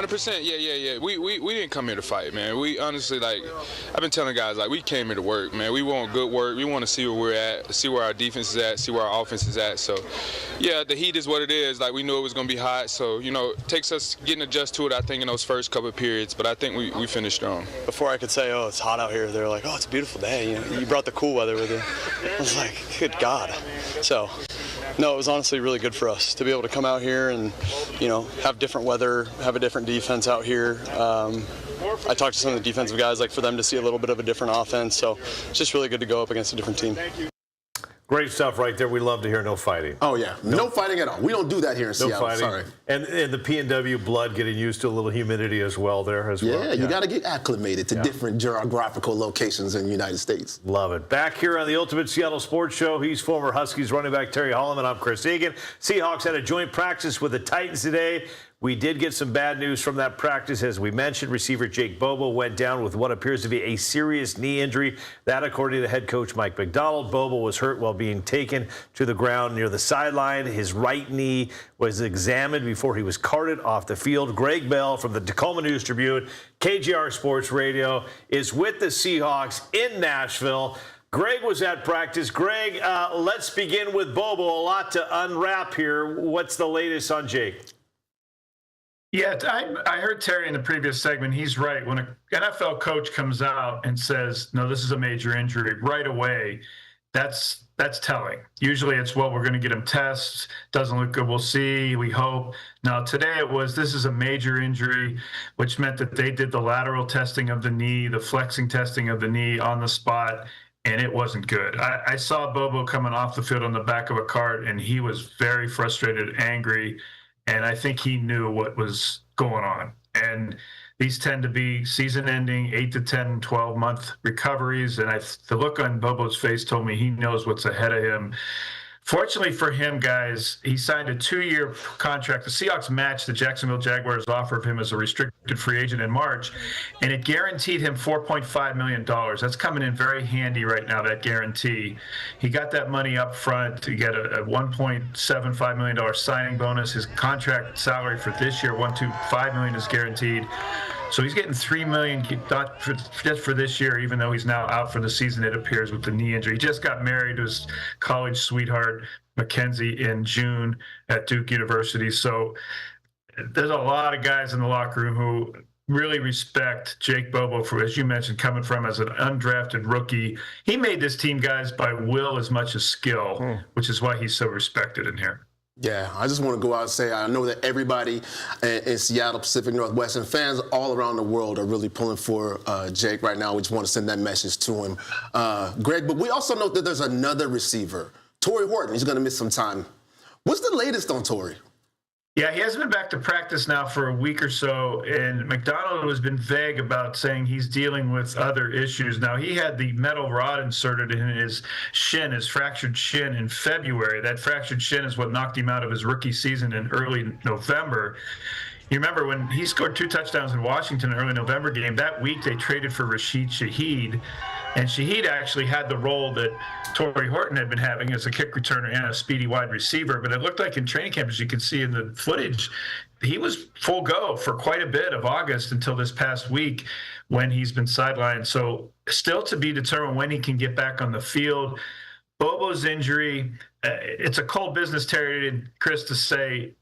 100%. Yeah. We didn't come here to fight, man. We honestly, like, I've been telling guys, like, we came here to work, man. We want good work. We want to see where we're at, see where our defense is at, see where our offense is at. So, yeah, the heat is what it is. Like, we knew it was going to be hot. So, it takes us getting adjusted to it, I think, in those first couple of periods. But I think we finished strong. Before I could say, oh, it's hot out here, they were like, oh, it's a beautiful day. You brought the cool weather with you. I was like, good God. So, no, it was honestly really good for us to be able to come out here and, have different weather, have a different defense out here. I talked to some of the defensive guys, like for them to see a little bit of a different offense. So it's just really good to go up against a different team. Great stuff right there. We love to hear no fighting. Oh, yeah. No fighting at all. We don't do that here in Seattle. Fighting. Sorry. And the P&W blood getting used to a little humidity as well there as well. Yeah, you got to get acclimated to different geographical locations in the United States. Love it. Back here on the Ultimate Seattle Sports Show, he's former Huskies running back Terry Holloman. I'm Chris Egan. Seahawks had a joint practice with the Titans today. We did get some bad news from that practice. As we mentioned, receiver Jake Bobo went down with what appears to be a serious knee injury. That, according to head coach Mike McDonald, Bobo was hurt while being taken to the ground near the sideline. His right knee was examined before he was carted off the field. Gregg Bell from the Tacoma News Tribune, KJR Sports Radio, is with the Seahawks in Nashville. Greg was at practice. Greg, let's begin with Bobo. A lot to unwrap here. What's the latest on Jake? Yeah, I heard Terry in the previous segment. He's right. When an NFL coach comes out and says, no, this is a major injury right away, that's telling. Usually it's, well, we're going to get him tests. Doesn't look good. We'll see. We hope. Now, today it was, this is a major injury, which meant that they did the lateral testing of the knee, the flexing testing of the knee on the spot, and it wasn't good. I saw Bobo coming off the field on the back of a cart, and he was very frustrated, angry. And I think he knew what was going on. And these tend to be season-ending, 8 to 10, 12-month recoveries. And the look on Bobo's face told me he knows what's ahead of him. Fortunately for him, guys, he signed a 2-year contract. The Seahawks matched the Jacksonville Jaguars' offer of him as a restricted free agent in March, and it guaranteed him $4.5 million. That's coming in very handy right now, that guarantee. He got that money up front to get a $1.75 million signing bonus. His contract salary for this year, $1.25 million, is guaranteed. So he's getting $3 million just for this year, even though he's now out for the season, it appears, with the knee injury. He just got married to his college sweetheart, Mackenzie, in June at Duke University. So there's a lot of guys in the locker room who really respect Jake Bobo for, as you mentioned, coming from as an undrafted rookie. He made this team, guys, by will as much as skill, which is why he's so respected in here. Yeah, I just want to go out and say I know that everybody in Seattle, Pacific Northwest, and fans all around the world are really pulling for Jake right now. We just want to send that message to him. Greg, but we also know that there's another receiver, Torrey Horton. He's going to miss some time. What's the latest on Torrey? Yeah, he hasn't been back to practice now for a week or so, and McDonald has been vague about saying he's dealing with other issues. Now, he had the metal rod inserted in his shin, his fractured shin, in February. That fractured shin is what knocked him out of his rookie season in early November. You remember when he scored 2 touchdowns in Washington in the early November game, that week they traded for Rasheed Shaheed, and Shaheed actually had the role that Torrey Horton had been having as a kick returner and a speedy wide receiver. But it looked like in training camp, as you can see in the footage, he was full go for quite a bit of August until this past week when he's been sidelined. So still to be determined when he can get back on the field. Bobo's injury, it's a cold business, Terry and Chris, to say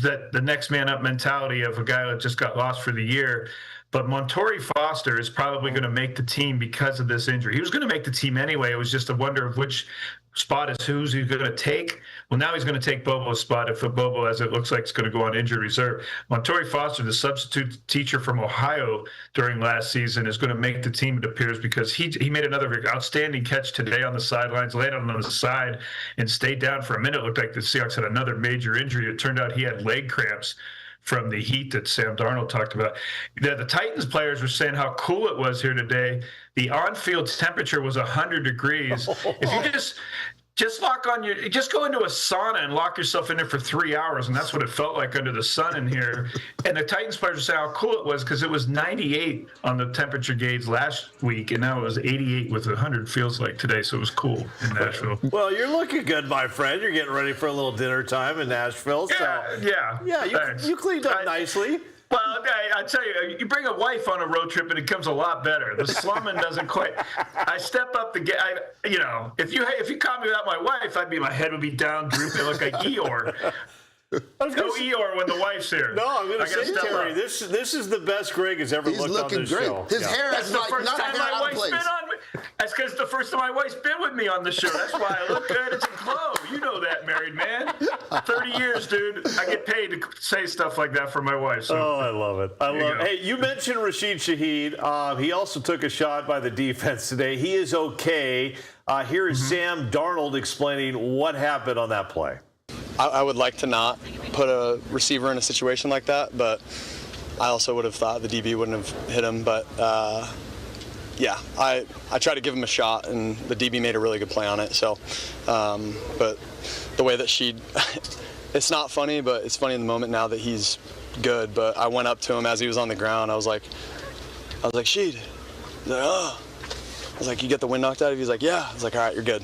that the next man up mentality of a guy that just got lost for the year. But Montori Foster is probably going to make the team because of this injury. He was going to make the team anyway. It was just a wonder of which spot is who's he's going to take. Well, now he's going to take Bobo's spot if Bobo, as it looks like, is going to go on injured reserve. Montori Foster, the substitute teacher from Ohio during last season, is going to make the team, it appears, because he made another outstanding catch today on the sidelines, landed on the side, and stayed down for a minute. It looked like the Seahawks had another major injury. It turned out he had leg cramps from the heat that Sam Darnold talked about. The Titans players were saying how cool it was here today. The on-field temperature was 100 degrees. If you just just go into a sauna and lock yourself in there for 3 hours, and that's what it felt like under the sun in here. And the Titans players were saying how cool it was because it was 98 on the temperature gauge last week, and now it was 88 with 100 feels like today, so it was cool in Nashville. Well, you're looking good, my friend. You're getting ready for a little dinner time in Nashville. Yeah. You cleaned up nicely. Well, I tell you, you bring a wife on a road trip and it becomes a lot better. The slumming doesn't quite. I step up the if you caught me without my wife, my head would be down, drooping, look like Eeyore. No Eeyore when the wife's here. No, I'm going to say, Terry, this is the best Gregg has ever looked on this show. His hair is not my out of place. That's because the first time my wife's been with me on the show. That's why I look good. It's a glow. You know that, married man. 30 years, dude. I get paid to say stuff like that for my wife. So. Oh, I love it. I love it. Hey, you mentioned Rasheed Shaheed. He also took a shot by the defense today. He is okay. Here is Sam Darnold explaining what happened on that play. I would like to not put a receiver in a situation like that, but I also would have thought the DB wouldn't have hit him. But yeah, I tried to give him a shot, and the DB made a really good play on it. So, but the way that it's not funny, but it's funny in the moment now that he's good. But I went up to him as he was on the ground. I was like, Sheed. He's like, oh. I was like, you get the wind knocked out of you? He's like, yeah. I was like, all right, you're good.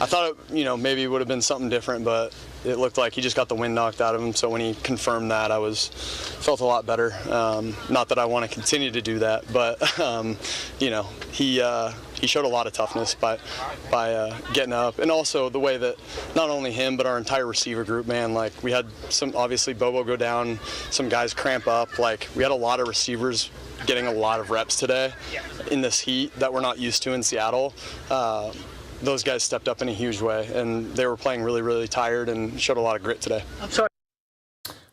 I thought, maybe it would have been something different, but it looked like he just got the wind knocked out of him. So when he confirmed that, felt a lot better. Not that I want to continue to do that, but he showed a lot of toughness by getting up, and also the way that not only him but our entire receiver group, man. Like we had some obviously Bobo go down, some guys cramp up. Like we had a lot of receivers getting a lot of reps today in this heat that we're not used to in Seattle. Those guys stepped up in a huge way, and they were playing really, really tired and showed a lot of grit today. I'm sorry.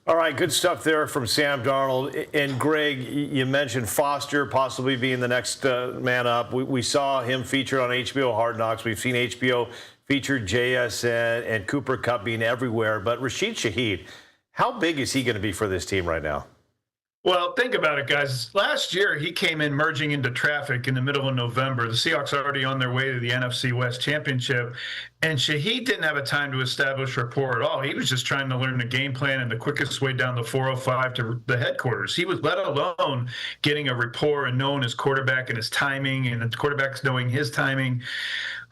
All right, good stuff there from Sam Darnold. And Gregg, you mentioned Foster possibly being the next man up. We saw him featured on HBO Hard Knocks. We've seen HBO featured JSN and Cooper Kupp being everywhere. But Rasheed Shaheed, how big is he going to be for this team right now? Well, think about it, guys. Last year, he came in merging into traffic in the middle of November. The Seahawks are already on their way to the NFC West Championship, and Shaheed didn't have a time to establish rapport at all. He was just trying to learn the game plan and the quickest way down the 405 to the headquarters. He was let alone getting a rapport and knowing his quarterback and his timing, and the quarterback's knowing his timing.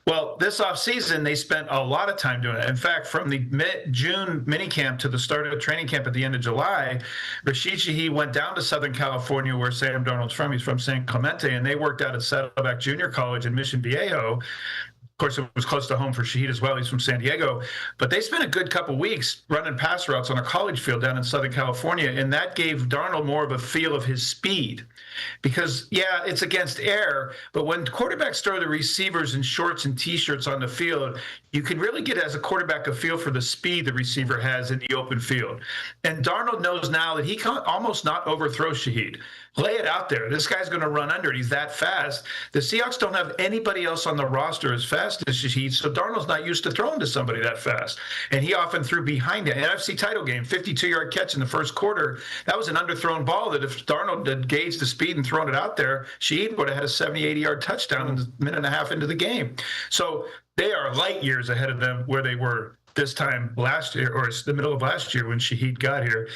Well, this offseason, they spent a lot of time doing it. In fact, from the mid-June minicamp to the start of training camp at the end of July, Rasheed Shaheed went down to Southern California, where Sam Darnold's from. He's from San Clemente, and they worked out at Saddleback Junior College in Mission Viejo. Of course, it was close to home for Shaheed as well. He's from San Diego. But they spent a good couple weeks running pass routes on a college field down in Southern California, and that gave Darnold more of a feel of his speed. Because, yeah, it's against air, but when quarterbacks throw the receivers in shorts and T-shirts on the field, you can really get, as a quarterback, a feel for the speed the receiver has in the open field. And Darnold knows now that he can almost not overthrow Shaheed. Lay it out there. This guy's going to run under it. He's that fast. The Seahawks don't have anybody else on the roster as fast as Shaheed, so Darnold's not used to throwing to somebody that fast. And he often threw behind it. NFC title game, 52-yard catch in the first quarter. That was an underthrown ball that if Darnold had gauged the speed and thrown it out there, Shaheed would have had a 70, 80-yard touchdown in a minute and a half into the game. So they are light years ahead of them where they were this time last year, or it's the middle of last year when Shaheed got here.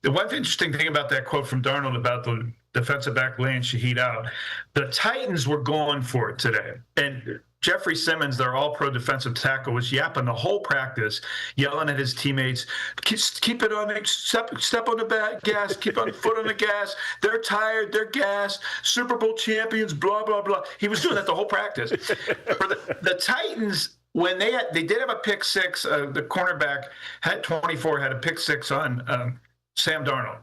The one interesting thing about that quote from Darnold about the defensive back laying Shaheed out, the Titans were going for it today. And Jeffrey Simmons, their all-pro defensive tackle, was yapping the whole practice, yelling at his teammates, keep it on, step on the gas, keep on foot on the gas. They're tired, they're gassed, Super Bowl champions, blah, blah, blah. He was doing that the whole practice. For the Titans, when they did have a pick six, the cornerback had 24, had a pick six on Sam Darnold.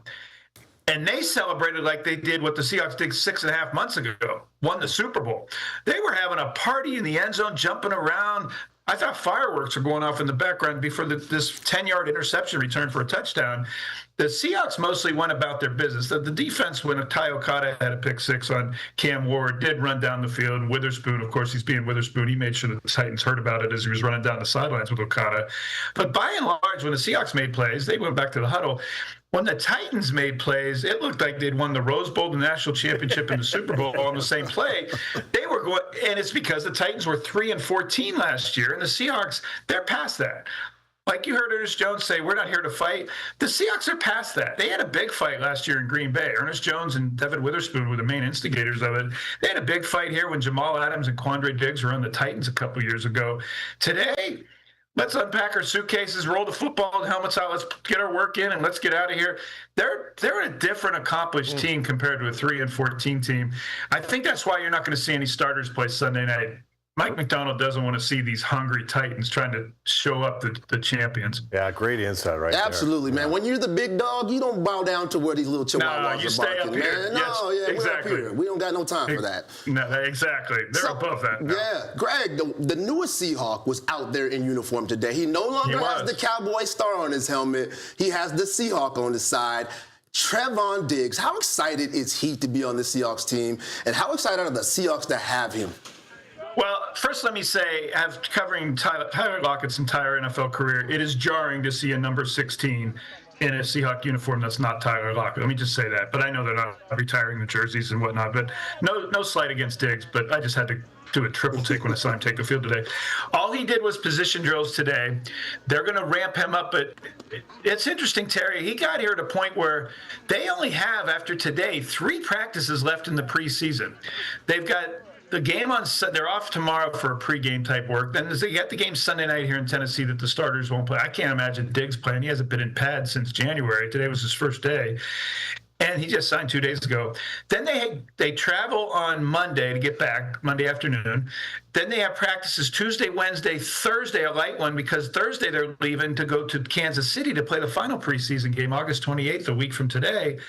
And they celebrated like they did what the Seahawks did 6.5 months ago, won the Super Bowl. They were having a party in the end zone, jumping around. I thought fireworks were going off in the background before this 10-yard interception return for a touchdown. The Seahawks mostly went about their business. The defense, when Ty Okada had a pick six on Cam Ward, did run down the field. And Witherspoon, of course, he's being Witherspoon. He made sure that the Titans heard about it as he was running down the sidelines with Okada. But by and large, when the Seahawks made plays, they went back to the huddle. When the Titans made plays, it looked like they'd won the Rose Bowl, the national championship, and the Super Bowl all on the same play. They were going, and it's because the Titans were 3-14 last year, and the Seahawks, they're past that. Like you heard Ernest Jones say, we're not here to fight. The Seahawks are past that. They had a big fight last year in Green Bay. Ernest Jones and Devin Witherspoon were the main instigators of it. They had a big fight here when Jamal Adams and Quandre Diggs were on the Titans a couple years ago. Today, let's unpack our suitcases, roll the football and helmets out. Let's get our work in and let's get out of here. They're a different accomplished team compared to a 3-14 team. I think that's why you're not going to see any starters play Sunday night. Mike McDonald doesn't want to see these hungry Titans trying to show up the champions. Yeah, great insight right Absolutely, there. man. When you're the big dog, you don't bow down to where these little chihuahuas you are stay barking, up here. man. Yes, No, yeah, exactly. we're up here. We don't got no time for that. No, exactly. They're above that now. Yeah, Greg, the newest Seahawk was out there in uniform today. He no longer has the Cowboy star on his helmet. He has the Seahawk on his side. Trevon Diggs, how excited is he to be on the Seahawks team? And how excited are the Seahawks to have him? Well, first let me say, covering Tyler Lockett's entire NFL career, it is jarring to see a number 16 in a Seahawk uniform that's not Tyler Lockett. Let me just say that. But I know they're not retiring the jerseys and whatnot. But no slight against Diggs, but I just had to do a triple take when I saw him take the field today. All he did was position drills today. They're going to ramp him up, but it's interesting, Terry. He got here at a point where they only have, after today, 3 practices left in the preseason. They've got the game they're off tomorrow for a pregame type work. Then you got the game Sunday night here in Tennessee that the starters won't play. I can't imagine Diggs playing. He hasn't been in pads since January. Today was his first day. And he just signed 2 days ago. Then they travel on Monday to get back, Monday afternoon. Then they have practices Tuesday, Wednesday, Thursday, a light one, because Thursday they're leaving to go to Kansas City to play the final preseason game, August 28th, a week from today.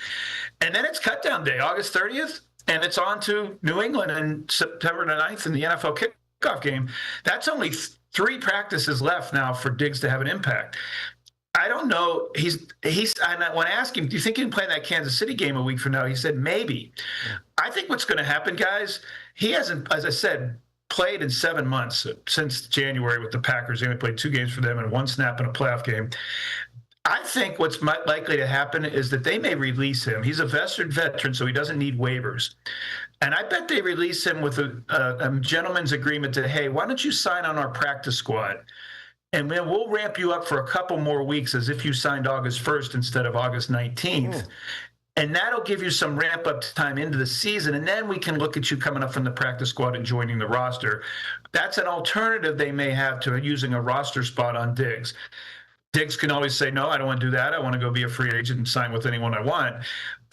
And then it's cutdown day, August 30th. And it's on to New England on September 9th in the NFL kickoff game. That's only 3 practices left now for Diggs to have an impact. I don't know. And when I asked him, do you think he can play in that Kansas City game a week from now? He said, maybe. I think what's going to happen, guys, he hasn't, as I said, played in 7 months since January with the Packers. He only played 2 games for them and 1 snap in a playoff game. I think what's likely to happen is that they may release him. He's a veteran, so he doesn't need waivers. And I bet they release him with a gentleman's agreement to, hey, why don't you sign on our practice squad? And then we'll ramp you up for a couple more weeks as if you signed August 1st instead of August 19th. And that'll give you some ramp-up time into the season, and then we can look at you coming up from the practice squad and joining the roster. That's an alternative they may have to using a roster spot on Diggs. Diggs can always say, no, I don't want to do that. I want to go be a free agent and sign with anyone I want.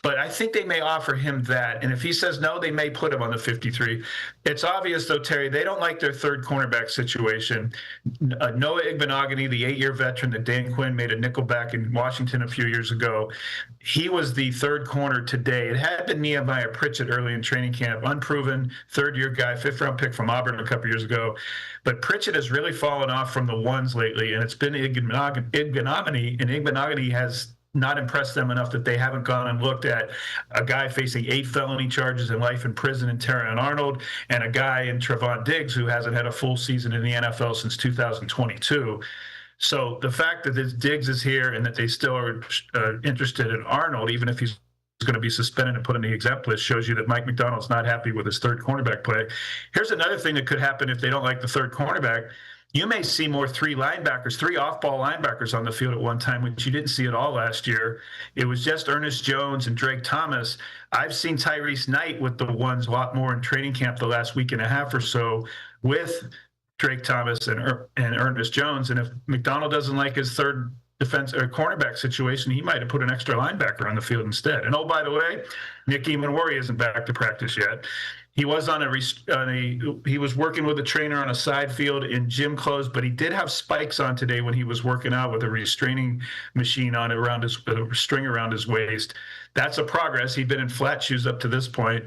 But I think they may offer him that. And if he says no, they may put him on the 53. It's obvious, though, Terry, they don't like their third cornerback situation. Noah Igbenogany, the 8-year veteran that Dan Quinn made a nickelback in Washington a few years ago, he was the third corner today. It had been Nehemiah Pritchett early in training camp, unproven, third-year guy, 5th-round pick from Auburn a couple years ago. But Pritchett has really fallen off from the ones lately, and it's been Igbenogany, and Igbenogany has not impressed them enough that they haven't gone and looked at a guy facing 8 felony charges and life in prison in Terran Arnold and a guy in Trevon Diggs who hasn't had a full season in the NFL since 2022. So the fact that this Diggs is here and that they still are interested in Arnold, even if he's going to be suspended and put on the exempt list, shows you that Mike McDonald's not happy with his third cornerback play. Here's another thing that could happen if they don't like the third cornerback. You may see more 3 off-ball linebackers on the field at one time, which you didn't see at all last year. It was just Ernest Jones and Drake Thomas. I've seen Tyrese Knight with the ones a lot more in training camp the last week and a half or so with Drake Thomas and Ernest Jones. And if McDonald doesn't like his third defense or cornerback situation, he might have put an extra linebacker on the field instead. And oh, by the way, Nick Emanwari isn't back to practice yet. He was he was working with a trainer on a side field in gym clothes, but he did have spikes on today when he was working out with a restraining machine on around his string around his waist. That's a progress. He'd been in flat shoes up to this point.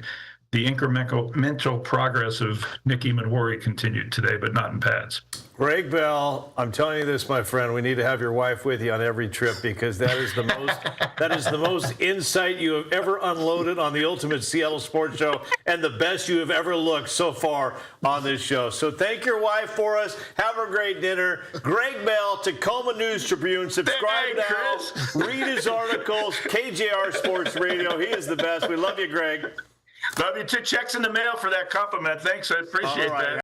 The incremental progress of Nick Emanwari continued today, but not in pads. Gregg Bell, I'm telling you this, my friend, we need to have your wife with you on every trip because that is the most insight you have ever unloaded on the Ultimate Seattle Sports Show and the best you have ever looked so far on this show. So thank your wife for us. Have a great dinner. Gregg Bell, Tacoma News Tribune. Subscribe now. Read his articles. KJR Sports Radio. He is the best. We love you, Greg. Love you too. Checks in the mail for that compliment. Thanks. I appreciate that.